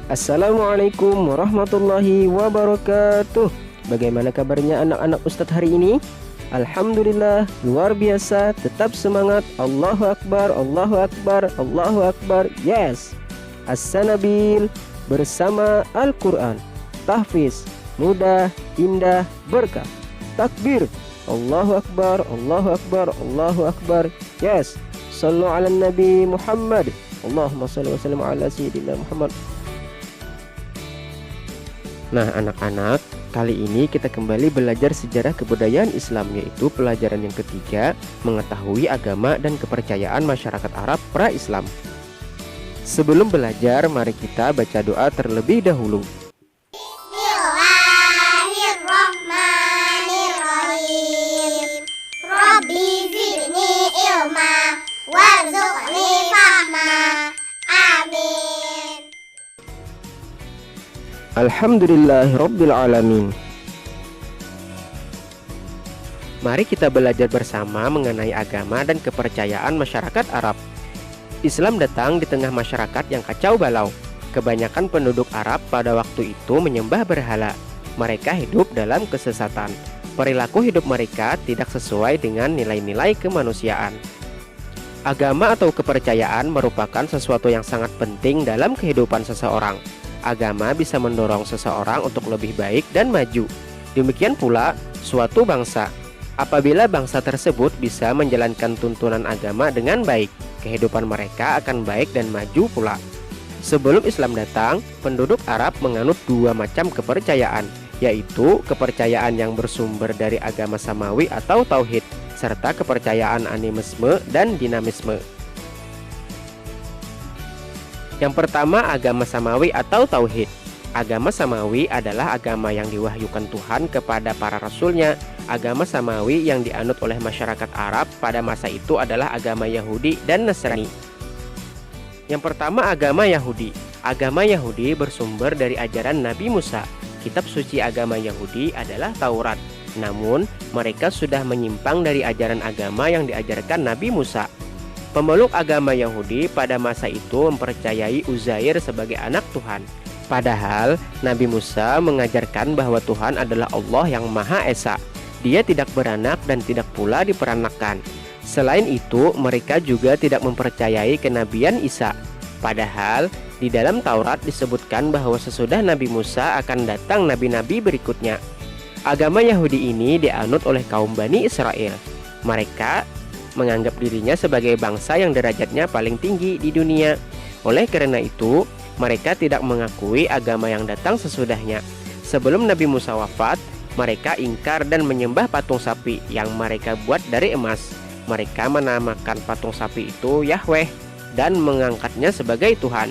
Assalamualaikum warahmatullahi wabarakatuh. Bagaimana kabarnya anak-anak Ustadz hari ini? Alhamdulillah, luar biasa, tetap semangat. Allahu Akbar, Allahu Akbar, Allahu Akbar. Yes. As-Sanabil bersama Al-Quran. Tahfiz, mudah, indah, berkah. Takbir, Allahu Akbar, Allahu Akbar, Allahu Akbar. Yes. Sallu ala Nabi Muhammad. Allahumma salli wa sallim ala Sayyidina Muhammad. Nah anak-anak, kali ini kita kembali belajar sejarah kebudayaan Islam, yaitu pelajaran yang ketiga, mengetahui agama dan kepercayaan masyarakat Arab pra-Islam. Sebelum belajar, mari kita baca doa terlebih dahulu. Bismillahirrahmanirrahim. Rabbi zidni ilma warzuqni fahma. Amin. Alhamdulillahirabbil alamin. Mari kita belajar bersama mengenai agama dan kepercayaan masyarakat Arab. Islam datang di tengah masyarakat yang kacau balau. Kebanyakan penduduk Arab pada waktu itu menyembah berhala. Mereka hidup dalam kesesatan. Perilaku hidup mereka tidak sesuai dengan nilai-nilai kemanusiaan. Agama atau kepercayaan merupakan sesuatu yang sangat penting dalam kehidupan seseorang. Agama bisa mendorong seseorang untuk lebih baik dan maju. Demikian pula suatu bangsa. Apabila bangsa tersebut bisa menjalankan tuntunan agama dengan baik, kehidupan mereka akan baik dan maju pula. Sebelum Islam datang, penduduk Arab menganut dua macam kepercayaan, yaitu kepercayaan yang bersumber dari agama Samawi atau Tauhid, serta kepercayaan animisme dan dinamisme. Yang pertama, agama Samawi atau Tauhid. Agama Samawi adalah agama yang diwahyukan Tuhan kepada para rasulnya. Agama Samawi yang dianut oleh masyarakat Arab pada masa itu adalah agama Yahudi dan Nasrani. Yang pertama, agama Yahudi. Agama Yahudi bersumber dari ajaran Nabi Musa. Kitab suci agama Yahudi adalah Taurat. Namun, mereka sudah menyimpang dari ajaran agama yang diajarkan Nabi Musa. Pemeluk agama Yahudi pada masa itu mempercayai Uzair sebagai anak Tuhan. Padahal Nabi Musa mengajarkan bahwa Tuhan adalah Allah yang Maha Esa. Dia tidak beranak dan tidak pula diperanakkan. Selain itu, mereka juga tidak mempercayai kenabian Isa. Padahal di dalam Taurat disebutkan bahwa sesudah Nabi Musa akan datang nabi-nabi berikutnya. Agama Yahudi ini dianut oleh kaum Bani Israel. Mereka menganggap dirinya sebagai bangsa yang derajatnya paling tinggi di dunia. Oleh karena itu, mereka tidak mengakui agama yang datang sesudahnya. Sebelum Nabi Musa wafat, mereka ingkar dan menyembah patung sapi yang mereka buat dari emas. Mereka menamakan patung sapi itu Yahweh dan mengangkatnya sebagai Tuhan.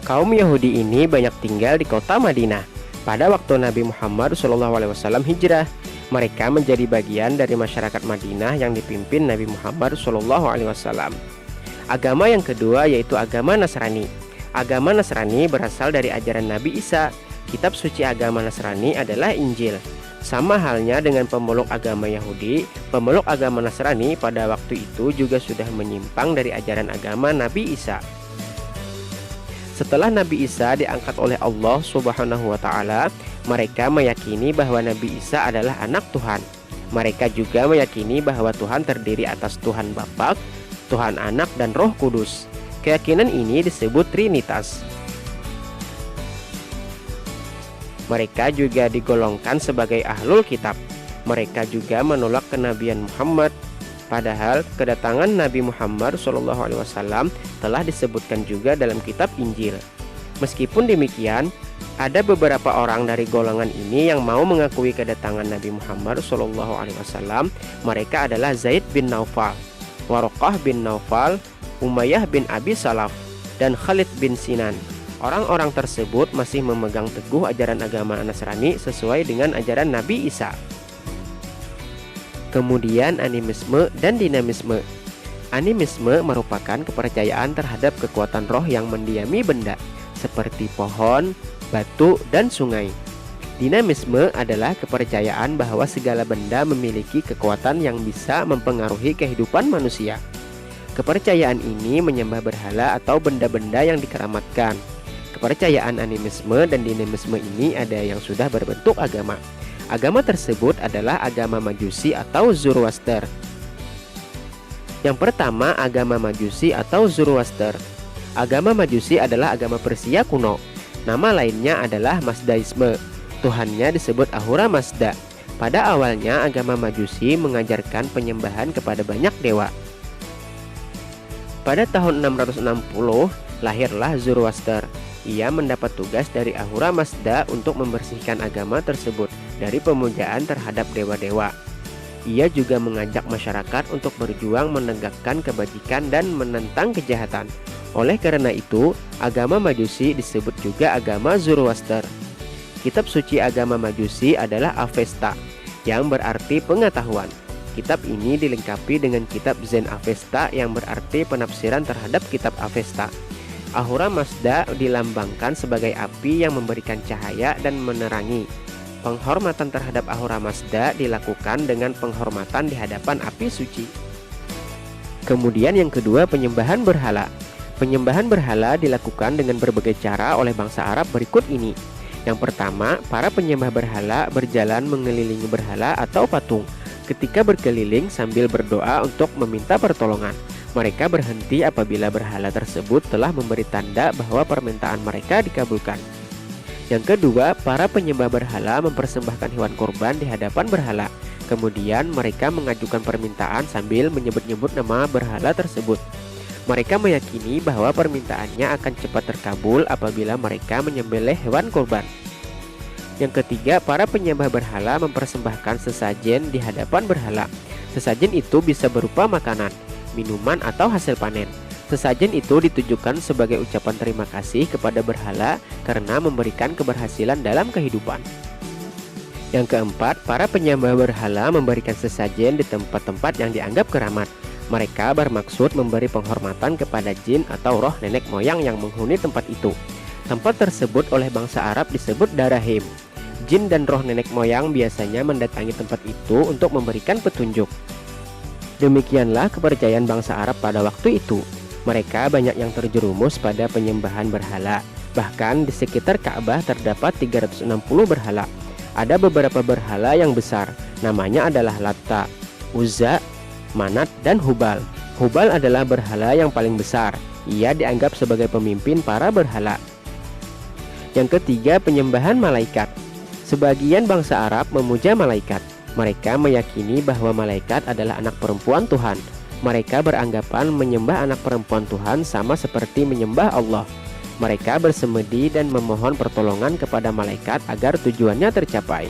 Kaum Yahudi ini banyak tinggal di kota Madinah. Pada waktu Nabi Muhammad SAW hijrah, mereka menjadi bagian dari masyarakat Madinah yang dipimpin Nabi Muhammad SAW. Agama yang kedua yaitu agama Nasrani. Agama Nasrani berasal dari ajaran Nabi Isa. Kitab suci agama Nasrani adalah Injil. Sama halnya dengan pemeluk agama Yahudi, pemeluk agama Nasrani pada waktu itu juga sudah menyimpang dari ajaran agama Nabi Isa. Setelah Nabi Isa diangkat oleh Allah Subhanahu wa Ta'ala, mereka meyakini bahwa Nabi Isa adalah anak Tuhan. Mereka juga meyakini bahwa Tuhan terdiri atas Tuhan Bapa, Tuhan Anak, dan Roh Kudus. Keyakinan ini disebut Trinitas. Mereka juga digolongkan sebagai Ahlul Kitab. Mereka juga menolak kenabian Muhammad. Padahal kedatangan Nabi Muhammad SAW telah disebutkan juga dalam kitab Injil. Meskipun demikian, ada beberapa orang dari golongan ini yang mau mengakui kedatangan Nabi Muhammad SAW. Mereka adalah Zaid bin Naufal, Waraqah bin Naufal, Umayyah bin Abi Salaf, dan Khalid bin Sinan. Orang-orang tersebut masih memegang teguh ajaran agama Nasrani sesuai dengan ajaran Nabi Isa. Kemudian animisme dan dinamisme. Animisme merupakan kepercayaan terhadap kekuatan roh yang mendiami benda, seperti pohon, batu, dan sungai. Dinamisme adalah kepercayaan bahwa segala benda memiliki kekuatan yang bisa mempengaruhi kehidupan manusia. Kepercayaan ini menyembah berhala atau benda-benda yang dikeramatkan. Kepercayaan animisme dan dinamisme ini ada yang sudah berbentuk agama. Agama tersebut adalah agama Majusi atau Zoroaster. Yang pertama, agama Majusi atau Zoroaster. Agama Majusi adalah agama Persia kuno. Nama lainnya adalah Mazdaisme. Tuhannya disebut Ahura Mazda. Pada awalnya, agama Majusi mengajarkan penyembahan kepada banyak dewa. Pada tahun 660, lahirlah Zoroaster. Ia mendapat tugas dari Ahura Mazda untuk membersihkan agama tersebut dari pemujaan terhadap dewa-dewa. Ia juga mengajak masyarakat untuk berjuang menegakkan kebajikan dan menentang kejahatan. Oleh karena itu, agama Majusi disebut juga agama Zoroaster. Kitab suci agama Majusi adalah Avesta, yang berarti pengetahuan. Kitab ini dilengkapi dengan kitab Zen Avesta yang berarti penafsiran terhadap kitab Avesta. Ahura Mazda dilambangkan sebagai api yang memberikan cahaya dan menerangi. Penghormatan terhadap Ahura Mazda dilakukan dengan penghormatan di hadapan api suci. Kemudian yang kedua, penyembahan berhala. Penyembahan berhala dilakukan dengan berbagai cara oleh bangsa Arab berikut ini. Yang pertama, para penyembah berhala berjalan mengelilingi berhala atau patung. Ketika berkeliling sambil berdoa untuk meminta pertolongan, mereka berhenti apabila berhala tersebut telah memberi tanda bahwa permintaan mereka dikabulkan. Yang kedua, para penyembah berhala mempersembahkan hewan kurban di hadapan berhala. Kemudian mereka mengajukan permintaan sambil menyebut-nyebut nama berhala tersebut. Mereka meyakini bahwa permintaannya akan cepat terkabul apabila mereka menyembelih hewan kurban. Yang ketiga, para penyembah berhala mempersembahkan sesajen di hadapan berhala. Sesajen itu bisa berupa makanan, minuman, atau hasil panen. Sesajen itu ditujukan sebagai ucapan terima kasih kepada berhala karena memberikan keberhasilan dalam kehidupan. Yang keempat, para penyembah berhala memberikan sesajen di tempat-tempat yang dianggap keramat. Mereka bermaksud memberi penghormatan kepada jin atau roh nenek moyang yang menghuni tempat itu. Tempat tersebut oleh bangsa Arab disebut Darahim. Jin dan roh nenek moyang biasanya mendatangi tempat itu untuk memberikan petunjuk. Demikianlah kepercayaan bangsa Arab pada waktu itu. Mereka banyak yang terjerumus pada penyembahan berhala. Bahkan di sekitar Ka'bah terdapat 360 berhala. Ada beberapa berhala yang besar. Namanya adalah Latta, Uzza, Manat, dan Hubal. Hubal adalah berhala yang paling besar. Ia dianggap sebagai pemimpin para berhala. Yang ketiga, penyembahan malaikat. Sebagian bangsa Arab memuja malaikat. Mereka meyakini bahwa malaikat adalah anak perempuan Tuhan. Mereka beranggapan menyembah anak perempuan Tuhan sama seperti menyembah Allah. Mereka bersemedi dan memohon pertolongan kepada malaikat agar tujuannya tercapai.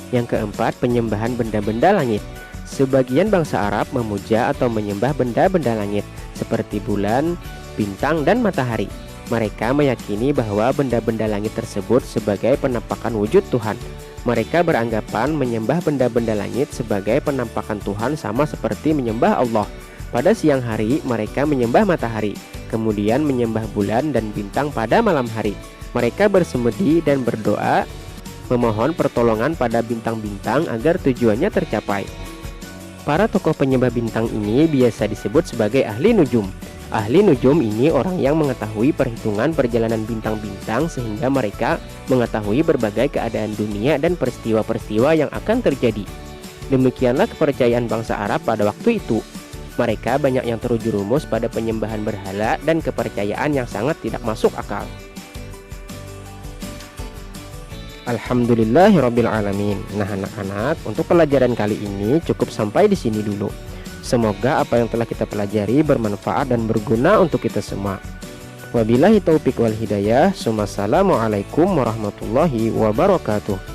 Yang keempat, penyembahan benda-benda langit. Sebagian bangsa Arab memuja atau menyembah benda-benda langit seperti bulan, bintang, dan matahari. Mereka meyakini bahwa benda-benda langit tersebut sebagai penampakan wujud Tuhan. Mereka beranggapan menyembah benda-benda langit sebagai penampakan Tuhan sama seperti menyembah Allah. Pada siang hari, mereka menyembah matahari, kemudian menyembah bulan dan bintang pada malam hari. Mereka bersemedi dan berdoa, memohon pertolongan pada bintang-bintang agar tujuannya tercapai. Para tokoh penyembah bintang ini biasa disebut sebagai ahli nujum. Ahli nujum ini orang yang mengetahui perhitungan perjalanan bintang-bintang sehingga mereka mengetahui berbagai keadaan dunia dan peristiwa-peristiwa yang akan terjadi. Demikianlah kepercayaan bangsa Arab pada waktu itu. Mereka banyak yang terjerumus pada penyembahan berhala dan kepercayaan yang sangat tidak masuk akal. Alhamdulillahirrabbilalamin. Nah anak-anak, untuk pelajaran kali ini cukup sampai di sini dulu. Semoga apa yang telah kita pelajari bermanfaat dan berguna untuk kita semua. Wabillahi taufiq wal hidayah. Assalamualaikum warahmatullahi wabarakatuh.